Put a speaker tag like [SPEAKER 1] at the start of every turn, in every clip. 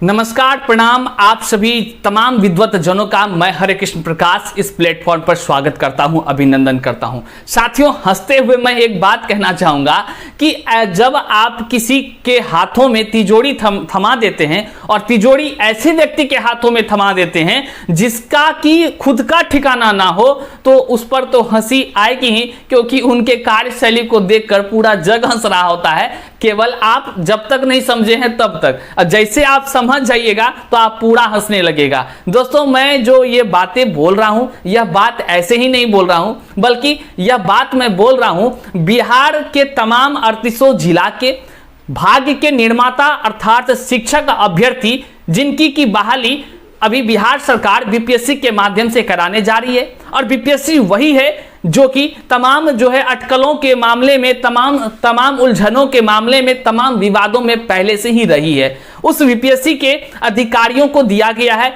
[SPEAKER 1] नमस्कार, प्रणाम आप सभी तमाम विद्वत जनों का मैं हरे कृष्ण प्रकाश इस प्लेटफॉर्म पर स्वागत करता हूं, अभिनंदन करता हूं। साथियों, हंसते हुए मैं एक बात कहना चाहूंगा कि जब आप किसी के हाथों में तिजोरी थमा देते हैं और तिजोरी ऐसे व्यक्ति के हाथों में थमा देते हैं जिसका कि खुद का ठिकाना ना हो, तो उस पर तो हंसी आएगी ही, क्योंकि उनके कार्यशैली को देखकर पूरा जग हंस रहा होता है। केवल आप जब तक नहीं समझे हैं तब तक, जैसे आप समझ जाइएगा तो आप पूरा हंसने लगेगा। दोस्तों, मैं जो ये बातें बोल रहा हूं, यह बात ऐसे ही नहीं बोल रहा हूं, बल्कि यह बात मैं बोल रहा हूं बिहार के तमाम 38 जिला के भाग्य के निर्माता अर्थात शिक्षक अभ्यर्थी जिनकी की बहाली अभी बिहार सरकार बीपीएससी के माध्यम से कराने जा रही है। और बीपीएससी वही है जो कि तमाम जो है अटकलों के मामले में, तमाम उलझनों के मामले में, तमाम विवादों में पहले से ही रही है। उस बीपीएससी के अधिकारियों को दिया गया है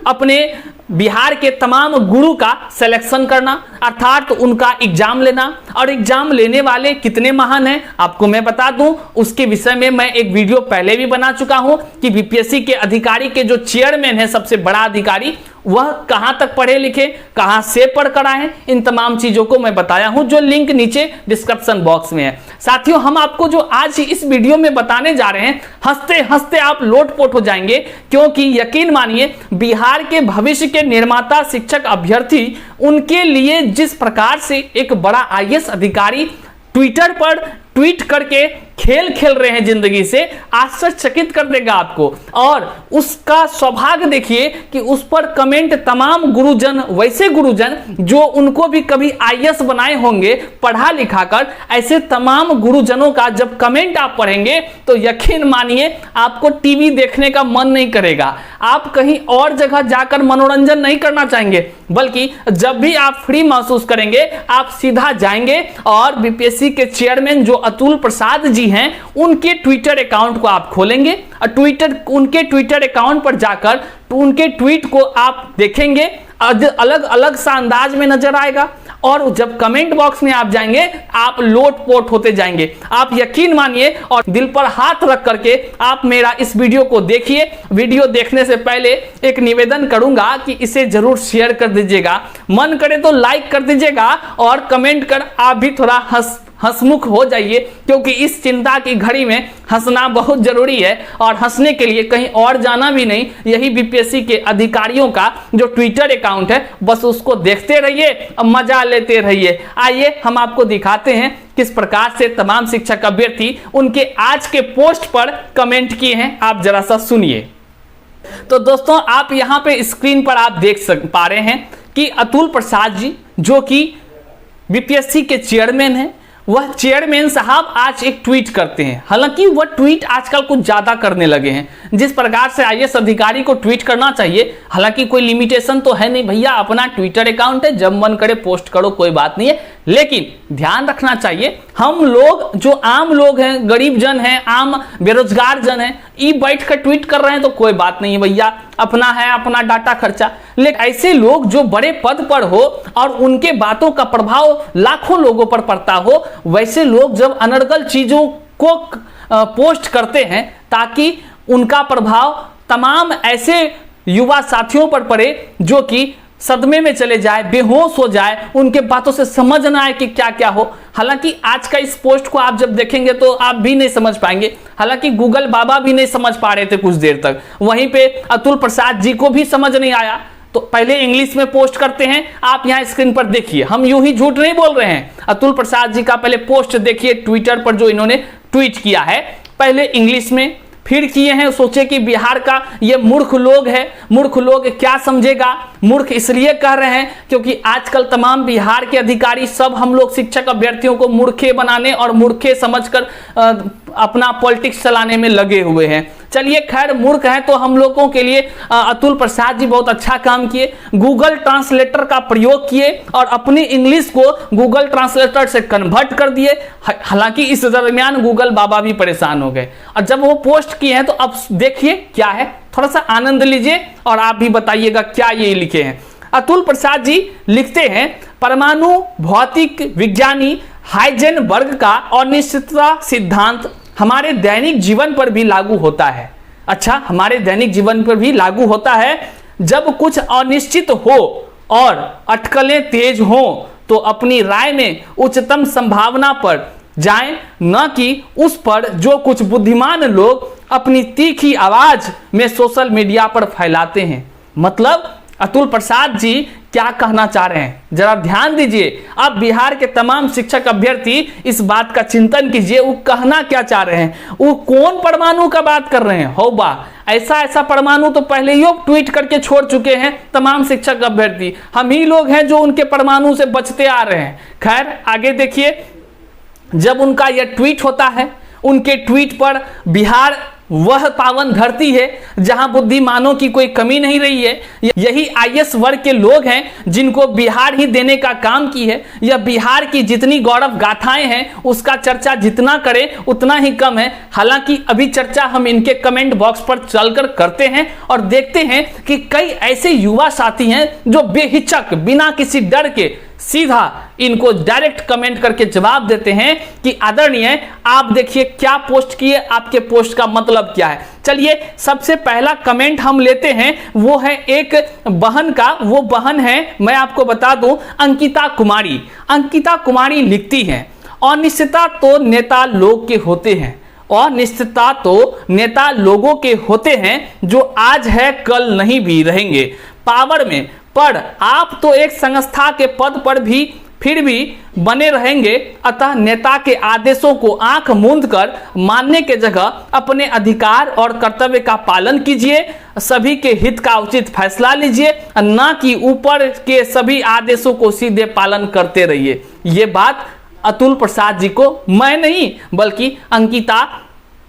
[SPEAKER 1] अपने बिहार के तमाम गुरु का सिलेक्शन करना, अर्थात उनका एग्जाम लेना। और एग्जाम लेने वाले कितने महान हैं आपको मैं बता दूं, उसके विषय में मैं एक वीडियो पहले भी बना चुका हूं कि बीपीएससी के अधिकारी के जो चेयरमैन है, सबसे बड़ा अधिकारी, वह कहां तक पढ़े लिखे, कहां से पढ़कर आए हैं, इन तमाम चीजों को मैं बताया हूं, जो लिंक नीचे डिस्क्रिप्शन बॉक्स में है। साथियों, हम आपको जो आज इस वीडियो में बताने जा रहे हैं, हंसते हंसते आप लोटपोट हो जाएंगे, क्योंकि यकीन मानिए बिहार के भविष्य के निर्माता शिक्षक अभ्यर्थी, उनके लिए जिस प्रकार से एक बड़ा आईएएस अधिकारी ट्विटर पर ट्वीट करके खेल खेल रहे हैं जिंदगी से, आश्चर्यचकित कर देगा आपको। और उसका सौभाग्य देखिए कि उस पर कमेंट तमाम गुरुजन, वैसे गुरुजन जो उनको भी कभी आईएएस बनाए होंगे पढ़ा लिखा कर, ऐसे तमाम गुरुजनों का जब कमेंट आप पढ़ेंगे तो यकीन मानिए आपको टीवी देखने का मन नहीं करेगा। आप कहीं और जगह जाकर मनोरंजन नहीं करना चाहेंगे, बल्कि जब भी आप फ्री महसूस करेंगे आप सीधा जाएंगे और बीपीएससी के चेयरमैन जो अतुल प्रसाद जी हैं, उनके ट्विटर अकाउंट को आप खोलेंगे और उनके ट्विटर अकाउंट पर जाकर उनके ट्वीट को आप देखेंगे, अलग अलग सा अंदाज में नजर आएगा। और जब कमेंट बॉक्स में आप जाएंगे आप लोटपोट होते जाएंगे। आप यकीन मानिए और दिल पर हाथ रख करके आप मेरा इस वीडियो को देखिए। वीडियो देखने से पहले एक निवेदन करूंगा कि इसे जरूर शेयर कर दीजिएगा, मन करे तो लाइक कर दीजिएगा और कमेंट कर आप भी थोड़ा हंसमुख हो जाइए, क्योंकि इस चिंता की घड़ी में हंसना बहुत जरूरी है। और हंसने के लिए कहीं और जाना भी नहीं, यही बीपीएससी के अधिकारियों का जो ट्विटर अकाउंट है, बस उसको देखते रहिए और मजा लेते रहिए। आइए हम आपको दिखाते हैं किस प्रकार से तमाम शिक्षक अभ्यर्थी उनके आज के पोस्ट पर कमेंट किए हैं, आप जरा सा सुनिए। तो दोस्तों, आप यहां पे स्क्रीन पर आप देख पा रहे हैं कि अतुल प्रसाद जी जो कि बीपीएससी के चेयरमैन हैं, वह चेयरमैन साहब आज एक ट्वीट करते हैं। हालांकि वह ट्वीट आजकल कुछ ज्यादा करने लगे हैं, जिस प्रकार से आईएएस अधिकारी को ट्वीट करना चाहिए, हालांकि कोई लिमिटेशन तो है नहीं भैया, अपना ट्विटर अकाउंट है, जब मन करे पोस्ट करो, कोई बात नहीं है। लेकिन ध्यान रखना चाहिए, हम लोग जो आम लोग हैं, गरीब जन हैं, आम बेरोजगार जन हैं, ई बैठ कर ट्वीट कर रहे हैं तो कोई बात नहीं है भैया, अपना है, अपना डाटा खर्चा। लेकिन ऐसे लोग जो बड़े पद पर हो और उनके बातों का प्रभाव लाखों लोगों पर पड़ता हो, वैसे लोग जब अनर्गल चीजों को पोस्ट करते हैं ताकि उनका प्रभाव तमाम ऐसे युवा साथियों पर पड़े जो कि सदमे में चले जाए, बेहोश हो जाए, उनके बातों से समझ ना आए कि क्या क्या हो। हालांकि आज का इस पोस्ट को आप जब देखेंगे तो आप भी नहीं समझ पाएंगे, हालांकि गूगल बाबा भी नहीं समझ पा रहे थे कुछ देर तक, वहीं पे अतुल प्रसाद जी को भी समझ नहीं आया। तो पहले इंग्लिश में पोस्ट करते हैं, आप यहां स्क्रीन पर देखिए, हम यूं ही झूठ नहीं बोल रहे हैं। अतुल प्रसाद जी का पहले पोस्ट देखिए ट्विटर पर जो इन्होंने ट्वीट किया है, पहले इंग्लिश में, फिर किए हैं, सोचे कि बिहार का ये मूर्ख लोग है, मूर्ख लोग क्या समझेगा। मूर्ख इसलिए कह रहे हैं क्योंकि आजकल तमाम बिहार के अधिकारी सब हम लोग शिक्षक अभ्यर्थियों को मूर्खे बनाने और मूर्खे समझकर अपना पॉलिटिक्स चलाने में लगे हुए हैं। चलिए खैर, मूर्ख है तो हम लोगों के लिए अतुल प्रसाद जी बहुत अच्छा काम किए, गूगल ट्रांसलेटर का प्रयोग किए और अपनी इंग्लिश को गूगल ट्रांसलेटर से कन्वर्ट कर दिए। हालांकि इस दरमियान गूगल बाबा भी परेशान हो गए। और जब वो पोस्ट किए हैं तो अब देखिए क्या है, थोड़ा सा आनंद लीजिए और आप भी बताइएगा क्या ये लिखे हैं। अतुल प्रसाद जी लिखते हैं, परमाणु भौतिक विज्ञानी हाइजेनबर्ग का अनिश्चितता सिद्धांत हमारे दैनिक जीवन पर भी लागू होता है। अच्छा, हमारे दैनिक जीवन पर भी लागू होता है। जब कुछ अनिश्चित हो और अटकलें तेज हो तो अपनी राय में उच्चतम संभावना पर जाएं, न कि उस पर जो कुछ बुद्धिमान लोग अपनी तीखी आवाज में सोशल मीडिया पर फैलाते हैं। मतलब अतुल प्रसाद जी क्या कहना चाह रहे हैं, जरा ध्यान दीजिए। अब बिहार के तमाम शिक्षक अभ्यर्थी इस बात का चिंतन कीजिए, वो कहना क्या चाह रहे हैं। वो कौन परमाणु का बात कर रहे हैं? हो बा, ऐसा परमाणु तो पहले ही ट्वीट करके छोड़ चुके हैं तमाम शिक्षक अभ्यर्थी। हम ही लोग हैं जो उनके परमाणु से बचते आ रहे हैं। खैर आगे देखिए, जब उनका यह ट्वीट होता है, उनके ट्वीट पर बिहार वह पावन धरती है जहां बुद्धिमानों की कोई कमी नहीं रही है। यही आईएएस वर्ग के लोग हैं जिनको बिहार ही देने का काम की है। यह बिहार की जितनी गौरव गाथाएं हैं उसका चर्चा जितना करें उतना ही कम है। हालांकि अभी चर्चा हम इनके कमेंट बॉक्स पर चलकर करते हैं और देखते हैं कि कई ऐसे युवा साथी हैं जो बेहिचक बिना किसी डर के सीधा इनको डायरेक्ट कमेंट करके जवाब देते हैं कि आदरणीय आप देखिए क्या पोस्ट किए, आपके पोस्ट का मतलब क्या है। चलिए सबसे पहला कमेंट हम लेते हैं, वो है एक बहन का। वो बहन है, मैं आपको बता दूं, अंकिता कुमारी। अंकिता कुमारी लिखती हैं, अनिश्चितता तो नेता लोग के होते हैं, और निश्चितता तो नेता लोगों के होते हैं जो आज है कल नहीं भी रहेंगे पावर में, पर आप तो एक संस्था के पद पर भी फिर भी बने रहेंगे। अतः नेता के आदेशों को आंख मूंद कर मानने के जगह अपने अधिकार और कर्तव्य का पालन कीजिए, सभी के हित का उचित फैसला लीजिए, न कि ऊपर के सभी आदेशों को सीधे पालन करते रहिए। ये बात अतुल प्रसाद जी को मैं नहीं बल्कि अंकिता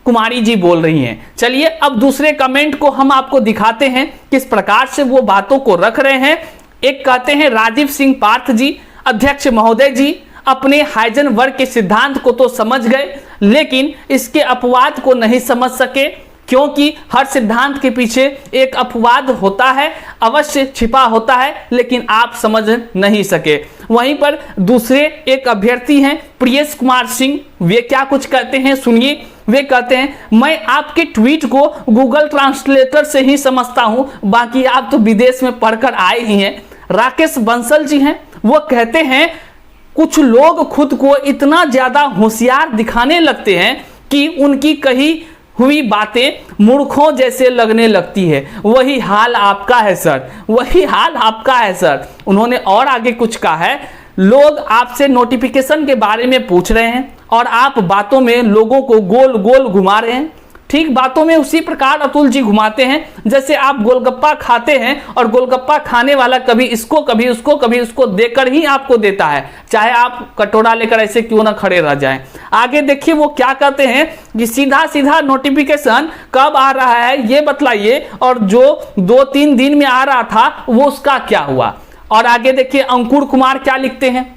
[SPEAKER 1] कुमारी जी बोल रही हैं। चलिए अब दूसरे कमेंट को हम आपको दिखाते हैं किस प्रकार से वो बातों को रख रहे हैं। एक कहते हैं राजीव सिंह पार्थ जी, अध्यक्ष महोदय जी अपने हाइजन वर्ग के सिद्धांत को तो समझ गए लेकिन इसके अपवाद को नहीं समझ सके, क्योंकि हर सिद्धांत के पीछे एक अपवाद होता है, अवश्य छिपा होता है, लेकिन आप समझ नहीं सके। वहीं पर दूसरे एक अभ्यर्थी हैं प्रियेश कुमार सिंह, वे क्या कुछ कहते हैं सुनिए। वे कहते हैं मैं आपके ट्वीट को गूगल ट्रांसलेटर से ही समझता हूं, बाकी आप तो विदेश में पढ़कर आए ही हैं। राकेश बंसल जी हैं, वो कहते हैं कुछ लोग खुद को इतना ज्यादा होशियार दिखाने लगते हैं कि उनकी कही हुई बातें मूर्खों जैसे लगने लगती है। वही हाल आपका है सर, वही हाल आपका है सर। उन्होंने और आगे कुछ कहा है, लोग आपसे नोटिफिकेशन के बारे में पूछ रहे हैं और आप बातों में लोगों को गोल गोल घुमा रहे हैं। ठीक बातों में उसी प्रकार अतुल जी घुमाते हैं जैसे आप गोलगप्पा खाते हैं और गोलगप्पा खाने वाला कभी इसको कभी उसको कभी उसको देकर ही आपको देता है, चाहे आप कटोरा लेकर ऐसे क्यों ना खड़े रह जाएं। आगे देखिए वो क्या कहते हैं कि सीधा सीधा नोटिफिकेशन कब आ रहा है ये बतलाइए, और जो 2-3 दिन में आ रहा था वो उसका क्या हुआ। और आगे देखिए अंकुर कुमार क्या लिखते हैं,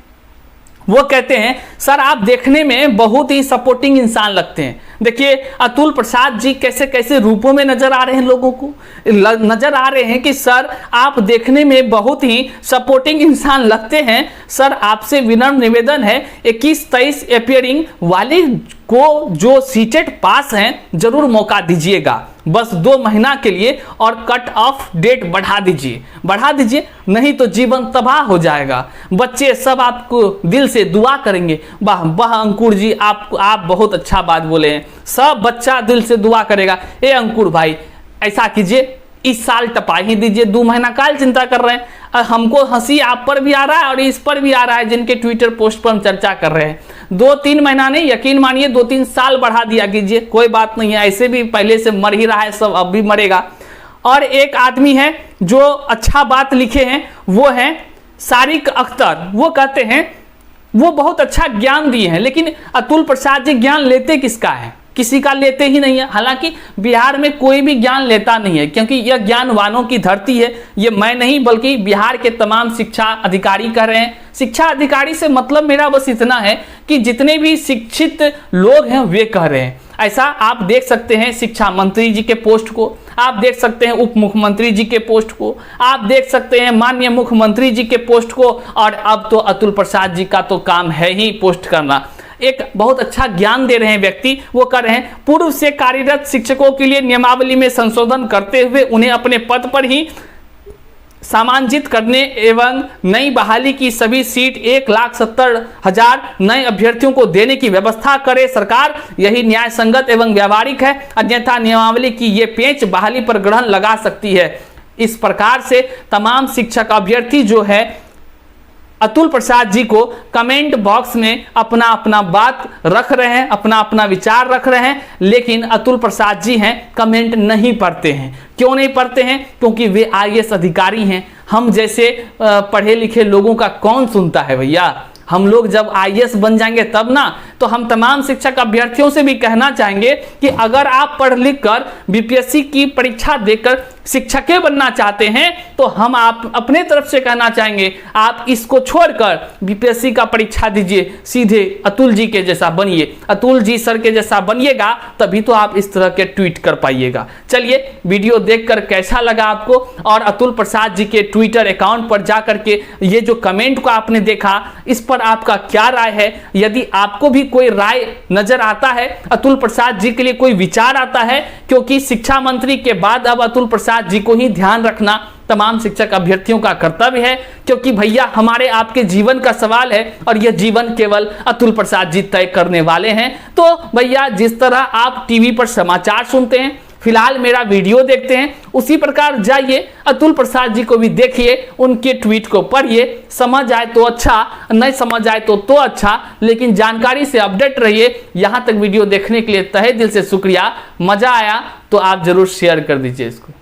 [SPEAKER 1] वो कहते हैं सर आप देखने में बहुत ही सपोर्टिंग इंसान लगते हैं। देखिए अतुल प्रसाद जी कैसे कैसे रूपों में नजर आ रहे हैं, लोगों को नजर आ रहे हैं कि सर आप देखने में बहुत ही सपोर्टिंग इंसान लगते हैं। सर आपसे विनम्र निवेदन है 21-23 अपियरिंग वाले को जो सीटेट पास हैं जरूर मौका दीजिएगा, बस 2 महीना के लिए, और कट ऑफ डेट बढ़ा दीजिए, नहीं तो जीवन तबाह हो जाएगा। बच्चे सब आपको दिल से दुआ करेंगे। वाह वाह अंकुर जी, आप बहुत अच्छा बात बोले हैं, सब बच्चा दिल से दुआ करेगा। ए अंकुर भाई ऐसा कीजिए, इस साल टपा ही दीजिए, 2 महीना काल चिंता कर रहे हैं। हमको हंसी आप पर भी आ रहा है और इस पर भी आ रहा है जिनके ट्विटर पोस्ट पर हम चर्चा कर रहे हैं। 2-3 महीना नहीं, यकीन मानिए 2-3 साल बढ़ा दिया कीजिए, कोई बात नहीं है, ऐसे भी पहले से मर ही रहा है सब, अब भी मरेगा। और एक आदमी है जो अच्छा बात लिखे हैं, वो है सारिक अख्तर। वो कहते हैं वो बहुत अच्छा ज्ञान दिए हैं, लेकिन अतुल प्रसाद जी ज्ञान लेते किसका है? किसी का लेते ही नहीं है। हालांकि बिहार में कोई भी ज्ञान लेता नहीं है, क्योंकि यह ज्ञानवानों की धरती है। ये मैं नहीं बल्कि बिहार के तमाम शिक्षा अधिकारी कह रहे हैं। शिक्षा अधिकारी से मतलब मेरा बस इतना है कि जितने भी शिक्षित लोग हैं वे कह रहे हैं। ऐसा आप देख सकते हैं शिक्षा मंत्री जी के पोस्ट को, आप देख सकते हैं उप मुख्यमंत्री जी के पोस्ट को, आप देख सकते हैं माननीय मुख्यमंत्री जी के पोस्ट को, और अब तो अतुल प्रसाद जी का तो काम है ही पोस्ट करना। एक बहुत अच्छा ज्ञान दे रहे हैं व्यक्ति, वो कर रहे हैं पूर्व से कार्यरत शिक्षकों के लिए नियमावली में संशोधन करते हुए उन्हें अपने पद पर ही समांजित करने एवं नई बहाली की सभी सीट 1,70,000 नए अभ्यर्थियों को देने की व्यवस्था करे सरकार। यही न्याय संगत एवं व्यावहारिक है, अन्यथा नियमावली की ये पेंच बहाली पर ग्रहण लगा सकती है। इस प्रकार से तमाम शिक्षक अभ्यर्थी जो है अतुल प्रसाद जी को कमेंट बॉक्स में अपना अपना बात रख रहे हैं, अपना अपना विचार रख रहे हैं, लेकिन अतुल प्रसाद जी हैं कमेंट नहीं पढ़ते हैं। क्यों नहीं पढ़ते हैं? क्योंकि वे आईएएस अधिकारी हैं। हम जैसे पढ़े लिखे लोगों का कौन सुनता है भैया? हम लोग जब आईएएस बन जाएंगे तब ना। तो हम तमाम शिक्षक अभ्यर्थियों से भी कहना चाहेंगे कि अगर आप पढ़ लिख कर बीपीएससी की परीक्षा देकर शिक्षकें बनना चाहते हैं तो हम आप अपने तरफ से कहना चाहेंगे आप इसको छोड़कर बीपीएससी का परीक्षा दीजिए, सीधे अतुल जी के जैसा बनिए, अतुल जी सर के जैसा बनिएगा, तभी तो आप इस तरह के ट्वीट कर पाइएगा। चलिए, वीडियो देखकर कैसा लगा आपको, और अतुल प्रसाद जी के ट्विटर अकाउंट पर जाकर के ये जो कमेंट को आपने देखा, इस पर आपका क्या राय है? यदि आपको भी कोई राय नजर आता है, अतुल प्रसाद जी के लिए कोई विचार आता है, क्योंकि शिक्षा मंत्री के बाद अब अतुल प्रसाद जी को ही ध्यान रखना तमाम शिक्षक अभ्यर्थियों का कर्तव्य है, क्योंकि भैया हमारे आपके जीवन का सवाल है और यह जीवन केवल अतुल प्रसाद जी तय करने वाले हैं। तो भैया जिस तरह आप टीवी पर समाचार सुनते हैं, फिलहाल मेरा वीडियो देखते हैं, उसी प्रकार जाइए अतुल प्रसाद जी को भी देखिए, उनके ट्वीट को पढ़िए, समझ आए तो अच्छा, नहीं समझ आए तो अच्छा, लेकिन जानकारी से अपडेट रहिए। यहां तक वीडियो देखने के लिए तहे दिल से शुक्रिया। मजा आया तो आप जरूर शेयर कर दीजिए इसको।